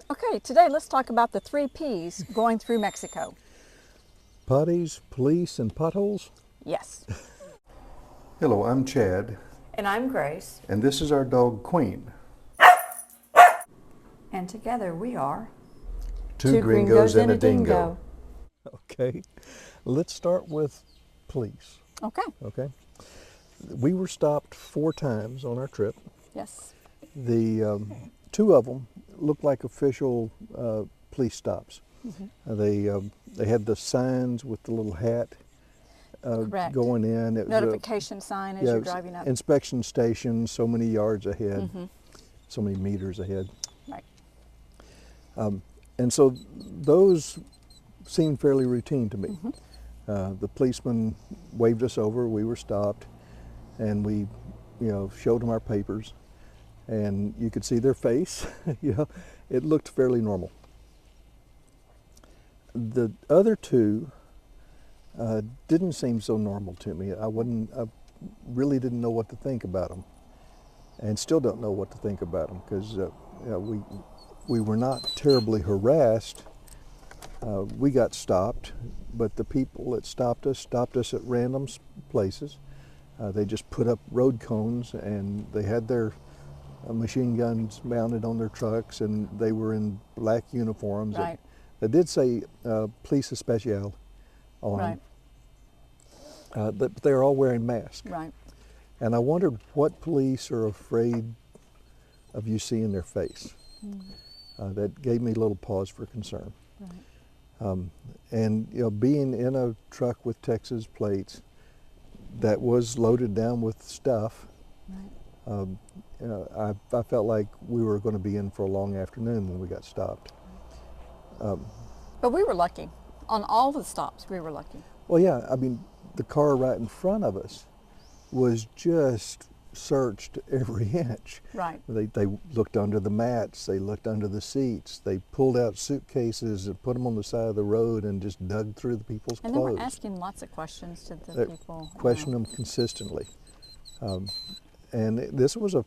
Okay, today let's talk about the 3 P's going through Mexico. Potties, police, and potholes? Yes. Hello, I'm Chad, And I'm Grace. and this is our dog Queen. And together we are Two gringos and a dingo. Okay, let's start with police. Okay. Okay, we were stopped 4 times on our trip. Yes. The 2 of them looked like official police stops. They had the signs with the little hat Correct. going in. It was Notification sign as you're driving up. Inspection station, so many yards ahead, so many meters ahead. Right. And so those seemed fairly routine to me. The policeman waved us over, we were stopped, and we, showed them our papers, and you could see their face. It looked fairly normal. The other 2 didn't seem so normal to me. I really didn't know what to think about them, and still don't know what to think about them, because we were not terribly harassed. We got stopped, but the people that stopped us at random places. They just put up road cones, and they had their machine guns mounted on their trucks, and they were in black uniforms. Right. That did say Police Especial on Right. them. But they were all wearing masks. Right. And I wondered what police are afraid of you seeing their face. That gave me a little pause for concern. Right. And being in a truck with Texas plates that was loaded down with stuff, Right. I felt like we were going to be in for a long afternoon when we got stopped. But we were lucky. On all the stops, we were lucky. Well, yeah, I mean, the car right in front of us was just searched every inch. Right. They looked under the mats, they looked under the seats, they pulled out suitcases and put them on the side of the road and just dug through the people's And clothes. they were asking lots of questions to the people. Questioned them consistently. And this was a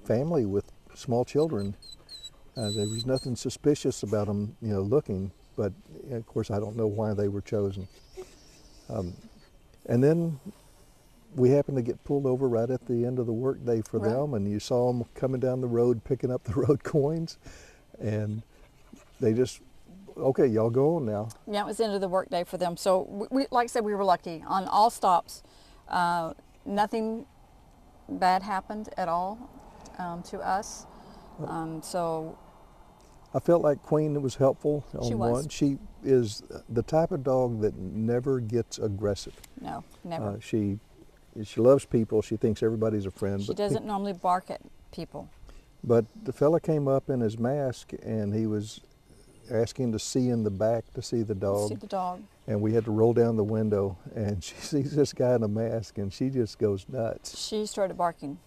family with small children. There was nothing suspicious about them, looking, but of course I don't know why they were chosen. And then we happened to get pulled over right at the end of the workday for Right. them, and you saw them coming down the road picking up the road coins, and they just, okay, y'all go on now. Yeah, it was the end of the workday for them. So, we, like I said, we were lucky. On all stops, nothing bad happened at all to us. So, I felt like Queen was helpful on She was. one. She is the type of dog that never gets aggressive. no, never. She loves people. She thinks everybody's a friend. She doesn't normally bark at people. But the fella came up in his mask, and he was asking to see in the back to see the dog. See the dog. And we had to roll down the window, and she sees this guy in a mask, and she just goes nuts. She started barking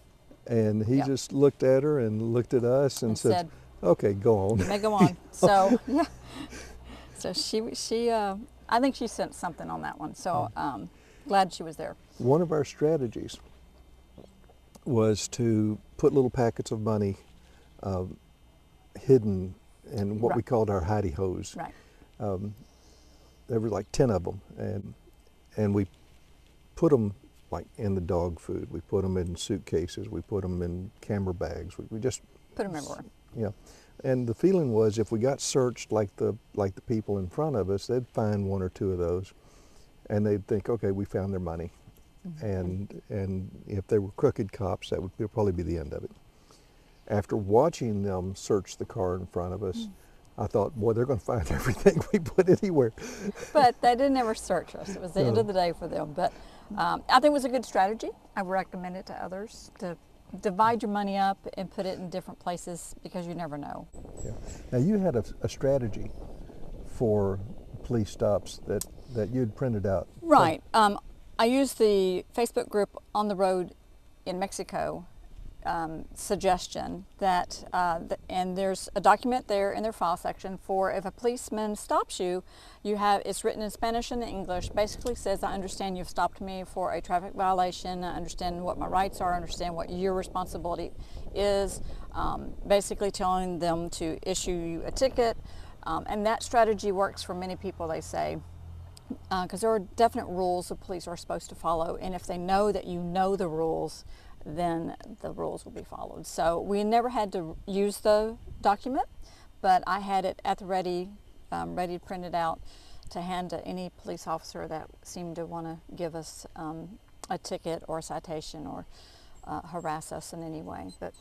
And he Yeah. just looked at her and looked at us and, and said, said, "Okay, go on." "May go on." So, yeah. So she, I think she sent something on that one. So, glad she was there. One of our strategies was to put little packets of money hidden in what we Right. called our hidey hoes. Right. There were like 10 of them, and we put them like in the dog food. We put them in suitcases. We put them in camera bags. We just Put them everywhere. Yeah, and the feeling was if we got searched like the people in front of us, they'd find 1 or 2 of those, and they'd think, okay, we found their money, and if they were crooked cops, that would probably be the end of it. After watching them search the car in front of us, I thought, boy, they're going to find everything we put anywhere. But they didn't ever search us. It was the end of the day for them. But I think it was a good strategy. I would recommend it to others to divide your money up and put it in different places because you never know. Yeah. Now you had a strategy for police stops that you'd printed out. Right. I used the Facebook group On the Road in Mexico suggestion that, and there's a document there in their file section for if a policeman stops you, it's written in Spanish and English, basically says, I understand you've stopped me for a traffic violation, I understand what my rights are, I understand what your responsibility is, basically telling them to issue you a ticket. And that strategy works for many people, they say, because there are definite rules the police are supposed to follow, and if they know that you know the rules, then the rules will be followed. So we never had to use the document, but I had it at the ready, ready to print it out to hand to any police officer that seemed to want to give us a ticket or a citation or harass us in any way. But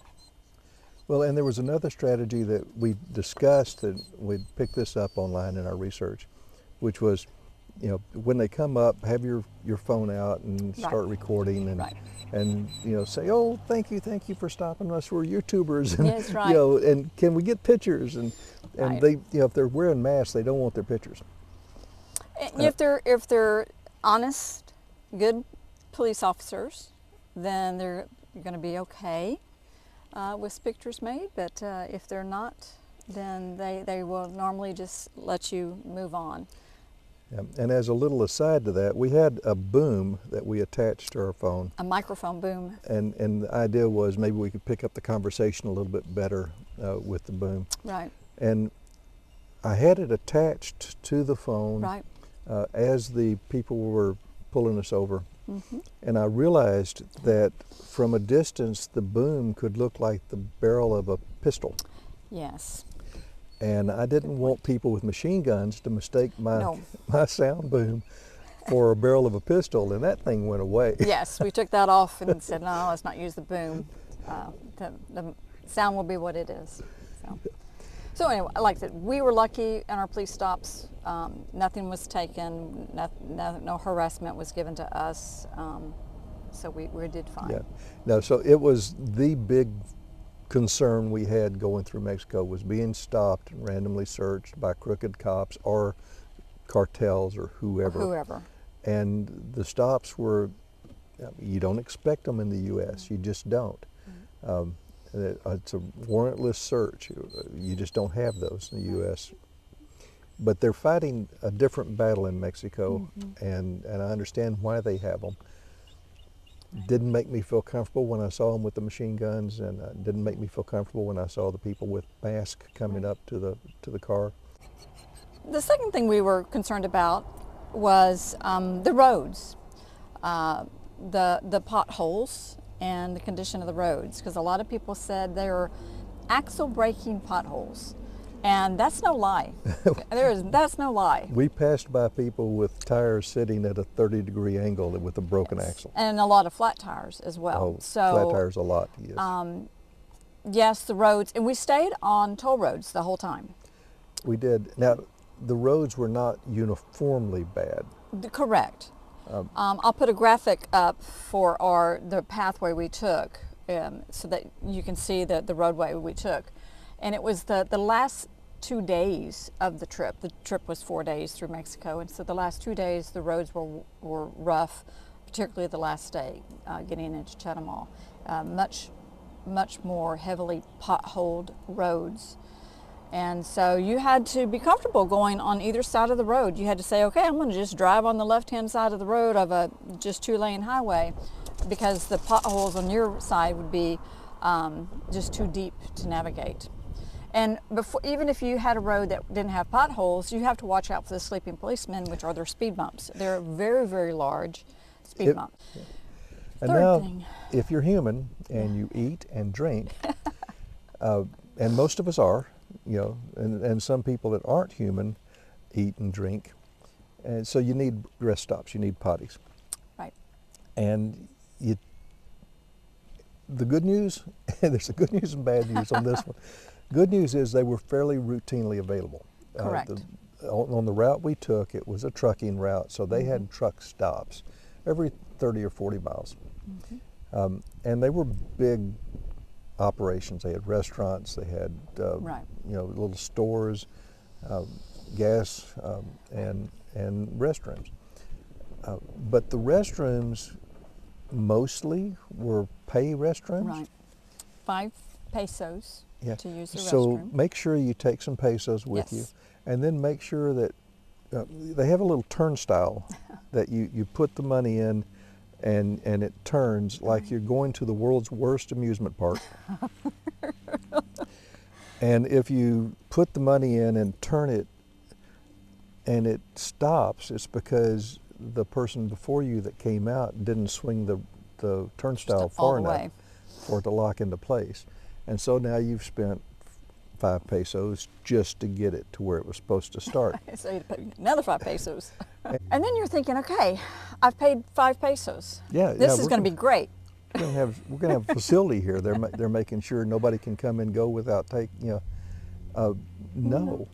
Well, and there was another strategy that we discussed, and we picked this up online in our research, which was, you know, when they come up, have your phone out and start recording, and and you know, say, oh, thank you for stopping us, we're YouTubers, and yes, right. you know, and can we get pictures, and they, you know, if they're wearing masks, they don't want their pictures. If they're honest, good police officers, then they're going to be okay with pictures made. But if they're not, then they will normally just let you move on. Yeah. And as a little aside to that, we had a boom that we attached to our phone. A microphone boom. And the idea was maybe we could pick up the conversation a little bit better with the boom. Right. And I had it attached to the phone as the people were pulling us over. Mm-hmm. And I realized that from a distance, the boom could look like the barrel of a pistol. Yes. And I didn't want people with machine guns to mistake my sound boom for a barrel of a pistol, and that thing went away. Yes, we took that off and said, no, let's not use the boom. The sound will be what it is. So anyway, like I said, we were lucky in our police stops. Nothing was taken, no harassment was given to us, so we did fine. Yeah. No, so it was the big concern we had going through Mexico was being stopped and randomly searched by crooked cops or cartels or whoever. And the stops were, you don't expect them in the U.S. You just don't. It's a warrantless search. You just don't have those in the U.S. But they're fighting a different battle in Mexico, and I understand why they have them. Didn't make me feel comfortable when I saw them with the machine guns, and didn't make me feel comfortable when I saw the people with masks coming up to the car. The second thing we were concerned about was the roads, the potholes, and the condition of the roads, because a lot of people said they were axle braking potholes. And that's no lie. That's no lie. We passed by people with tires sitting at a 30-degree angle with a broken axle. And a lot of flat tires as well. Oh, flat tires a lot, yes. Yes, the roads, and we stayed on toll roads the whole time. We did. Now, the roads were not uniformly bad. Correct. I'll put a graphic up for the pathway we took, so that you can see the roadway we took. And it was the last 2 days of the trip. The trip was 4 days through Mexico, and so the last 2 days the roads were rough, particularly the last day, getting into Chetumal. Much more heavily potholed roads. And so you had to be comfortable going on either side of the road. You had to say, okay, I'm going to just drive on the left-hand side of the road of a just 2-lane highway, because the potholes on your side would be just too deep to navigate. And even if you had a road that didn't have potholes, you have to watch out for the sleeping policemen, which are their speed bumps. They're very, very large speed bumps. Yeah. And now, if you're human and you eat and drink, and most of us are, you know, and some people that aren't human eat and drink, and so you need rest stops, you need potties. Right. And the good news, there's a good news and bad news on this one. Good news is they were fairly routinely available. Correct. On the route we took, it was a trucking route, so they had truck stops every 30 or 40 miles. And they were big operations. They had restaurants, they had you know, little stores, gas, and restrooms. But the restrooms mostly were pay restrooms. Right. 5 pesos Yeah. to use the So restroom. make sure you take some pesos with you, Yes. and then make sure that they have a little turnstile that you put the money in, and it turns like you're going to the world's worst amusement park. And if you put the money in and turn it and it stops, it's because the person before you that came out didn't swing the turnstile all far the enough way. for it to lock into place. And so now you've spent 5 pesos just to get it to where it was supposed to start. So you pay another 5 pesos. And then you're thinking, okay, I've paid 5 pesos. Yeah, This yeah, is going to be great. we're gonna have a facility here. They're making sure nobody can come and go without no,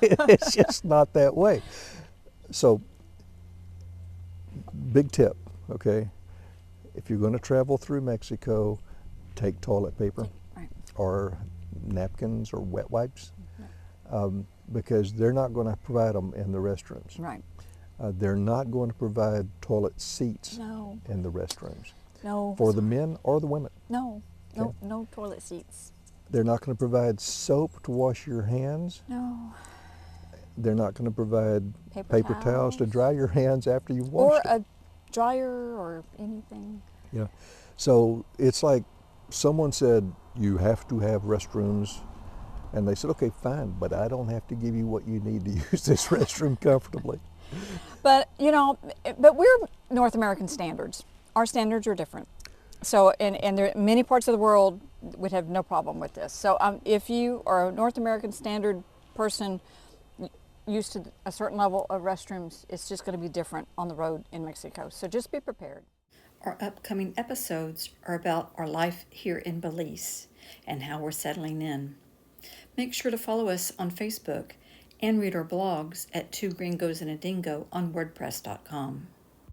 it's just not that way. So, big tip, okay? If you're going to travel through Mexico, take toilet paper Right. or napkins or wet wipes, because they're not going to provide them in the restrooms. Right. They're not going to provide toilet seats No. in the restrooms No. for the men or the women. No. No. Okay. No toilet seats. They're not going to provide soap to wash your hands. No. They're not going to provide Paper towels to towels. dry your hands after you've Or washed it. a dryer or anything. Yeah. So it's like someone said, you have to have restrooms. And they said, okay, fine, but I don't have to give you what you need to use this restroom comfortably. But, but we're North American standards. Our standards are different. So, and there many parts of the world would have no problem with this. So if you are a North American standard person used to a certain level of restrooms, it's just going to be different on the road in Mexico. So just be prepared. Our upcoming episodes are about our life here in Belize and how we're settling in. Make sure to follow us on Facebook and read our blogs at Two Gringos and a Dingo on WordPress.com.